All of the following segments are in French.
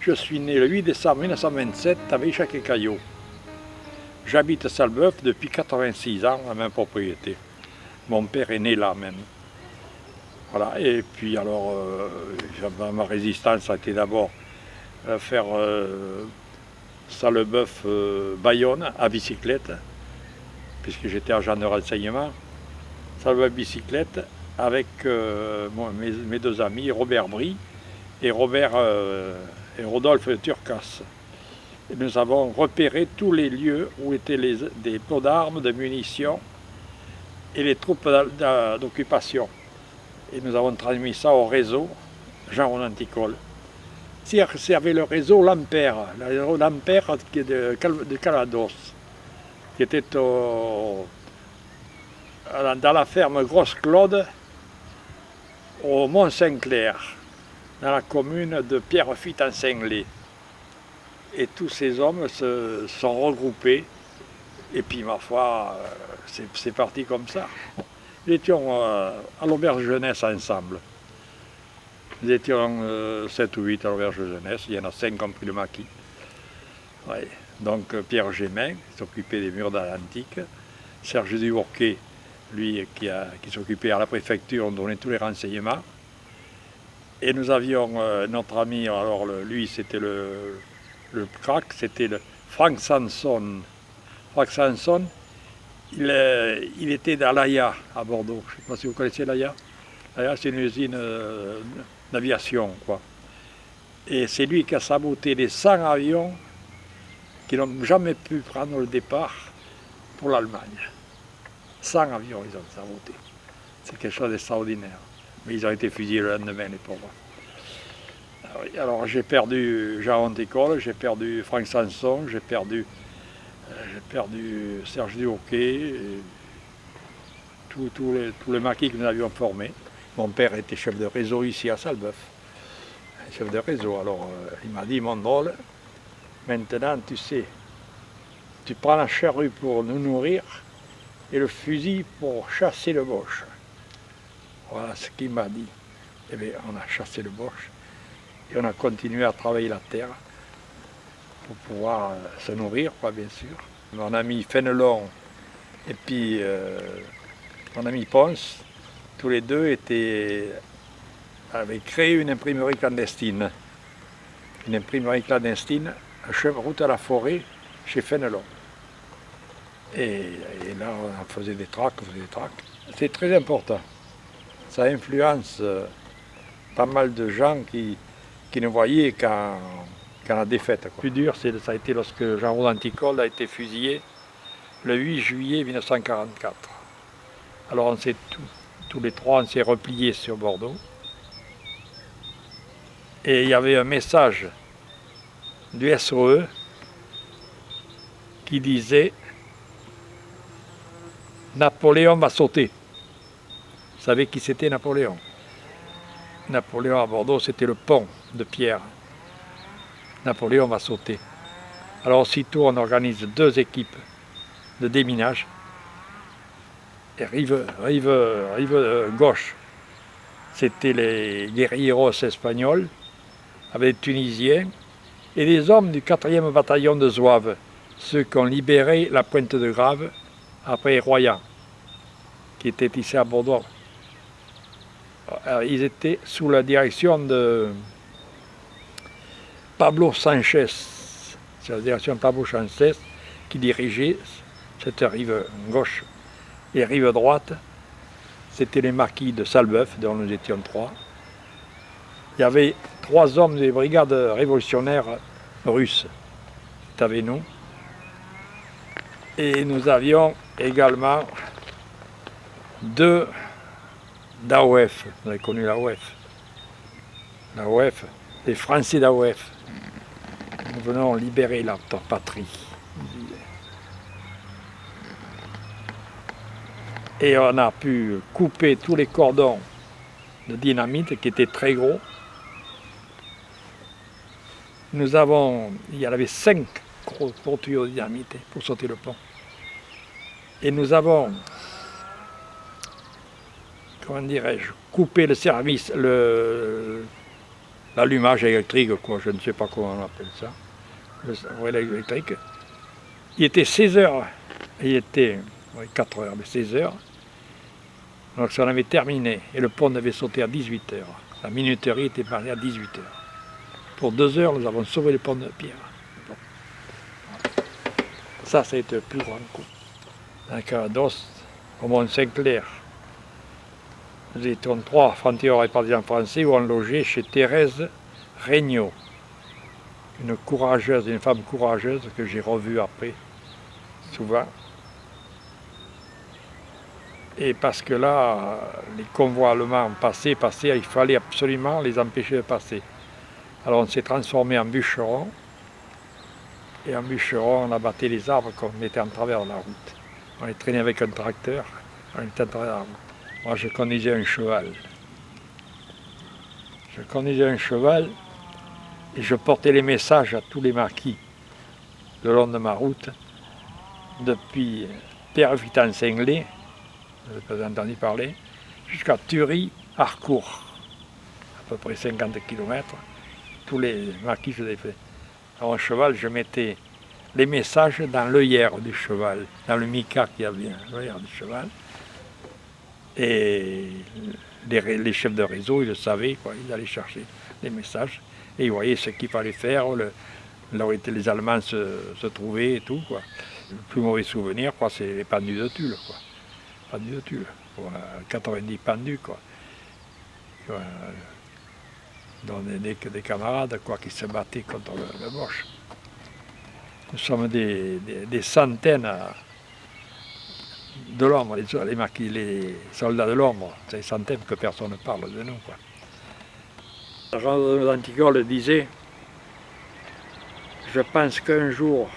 Je suis né le 8 décembre 1927 à Vichac-et-Caillaux. J'habite Salbeuf depuis 86 ans, la même propriété. Mon père est né là même. Voilà. Et puis alors, ma résistance a été d'abord faire Salbeuf-Bayonne à bicyclette, puisque j'étais agent de renseignement. Salbeuf bicyclette avec mes deux amis, Robert Brie et Rodolphe Turcas. Et nous avons repéré tous les lieux où étaient des pots d'armes, de munitions et les troupes d'occupation. Et nous avons transmis ça au réseau Jean Anticole. Servait le réseau Lampère de Calados, qui était dans la ferme Grosse-Claude, au Mont-Saint-Clair, dans la commune de Pierrefitte-en-Senglé. Et tous ces hommes se sont regroupés, et puis ma foi, c'est parti comme ça. Nous étions à l'auberge jeunesse ensemble. Nous étions 7 ou 8 à l'auberge jeunesse, il y en a 5 qui ont pris le maquis. Ouais. Donc Pierre Gémin, qui s'occupait des murs d'Atlantique, Serge Dubourquet, lui qui s'occupait à la préfecture, on donnait tous les renseignements. Et nous avions notre ami, alors lui c'était le crack, c'était Franck Sanson. Franck Sanson, il était à l'AIA à Bordeaux. Je ne sais pas si vous connaissez l'AIA. L'AIA c'est une usine d'aviation, quoi. Et c'est lui qui a saboté les 100 avions qui n'ont jamais pu prendre le départ pour l'Allemagne. 100 avions ils ont saboté. C'est quelque chose d'extraordinaire. Mais ils ont été fusillés le lendemain, les pauvres. Alors j'ai perdu Jean Anticole, j'ai perdu Franck Sanson, j'ai perdu Serge Duhoquet, tous les maquis que nous avions formés. Mon père était chef de réseau ici à Salbeuf. Chef de réseau, alors il m'a dit, mon drôle, maintenant tu sais, tu prends la charrue pour nous nourrir et le fusil pour chasser le boche. Voilà ce qu'il m'a dit. Eh bien, on a chassé le boche et on a continué à travailler la terre pour pouvoir se nourrir, quoi, bien sûr. Mon ami Fénelon et puis mon ami Ponce, tous les deux avaient créé une imprimerie clandestine. Une imprimerie clandestine à route à la forêt chez Fénelon. Et là, on faisait des traques, C'est très important. Ça influence pas mal de gens qui ne voyaient qu'à la défaite. Le plus dur, ça a été lorsque Jean Anticole a été fusillé le 8 juillet 1944. Alors on s'est tous les trois, on s'est repliés sur Bordeaux. Et il y avait un message du SOE qui disait « Napoléon va sauter ». Vous savez qui c'était Napoléon? Napoléon à Bordeaux, c'était le pont de pierre. Napoléon va sauter. Alors aussitôt, on organise 2 équipes de déminage. Et rive gauche, c'était les guerrilleros espagnols, avec des Tunisiens, et des hommes du 4e bataillon de Zouaves, ceux qui ont libéré la Pointe de Grave après Royan, qui était ici à Bordeaux. Alors, ils étaient sous la direction de Pablo Sanchez. C'est la direction de Pablo Sanchez qui dirigeait cette rive gauche. Et rive droite, c'était les maquis de Salbeuf, dont nous étions 3. Il y avait 3 hommes des brigades révolutionnaires russes. C'était avec nous. Et nous avions également 2 d'AOF. Vous avez connu l'AOF. L'AOF, les Français d'AOF. Nous venons libérer la patrie. Et on a pu couper tous les cordons de dynamite qui étaient très gros. Il y en avait 5 gros tuyaux de dynamite pour sauter le pont. Et nous avons, comment dirais-je, coupé le service, l'allumage électrique, quoi, je ne sais pas comment on appelle ça, électrique. Il était 16 heures, il était 4 heures, mais 16 heures, donc ça en avait terminé, et le pont devait sauter à 18 heures. La minuterie était partie à 18 heures. Pour 2 heures, nous avons sauvé le pont de pierre. Bon. Ça a été le plus grand coup. Dans Carados, au Mont-Saint-Clair, nous étions 3 frontières répartis en français où on logeait chez Thérèse Regnault, une courageuse, une femme courageuse que j'ai revue après, souvent. Et parce que là, les convois allemands passaient, il fallait absolument les empêcher de passer. Alors on s'est transformé en bûcheron, et en bûcheron, on abattait les arbres qu'on mettait en travers de la route. On les traînait avec un tracteur, on était en travers de la route. Moi, je conduisais un cheval. Je conduisais un cheval et je portais les messages à tous les marquis le long de ma route, depuis Pierrefitte-en-Senglet, vous n'avez pas entendu parler, jusqu'à Thury-Harcourt, à peu près 50 km. Tous les marquis, je les ai fait. Alors, un cheval, je mettais les messages dans l'œillère du cheval, dans le mica qu'il y avait, l'œillère du cheval. Et les chefs de réseau, ils le savaient, quoi, ils allaient chercher les messages et ils voyaient ce qu'il fallait faire, là où les Allemands se trouvaient et tout, quoi. Le plus mauvais souvenir, quoi, c'est les pendus de Tulle, quoi. Pendus de Tulle, 90 pendus, quoi. Dont des camarades, quoi, qui se battaient contre le Boche. Nous sommes des centaines de l'ombre, les soldats de l'ombre, c'est des centaines que personne ne parle de nous, quoi. Jean d'Antigone disait: je pense qu'un jour,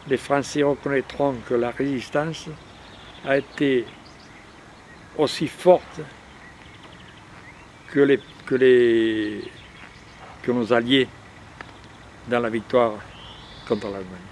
les Français reconnaîtront que la résistance a été aussi forte que nos alliés dans la victoire contre l'Allemagne.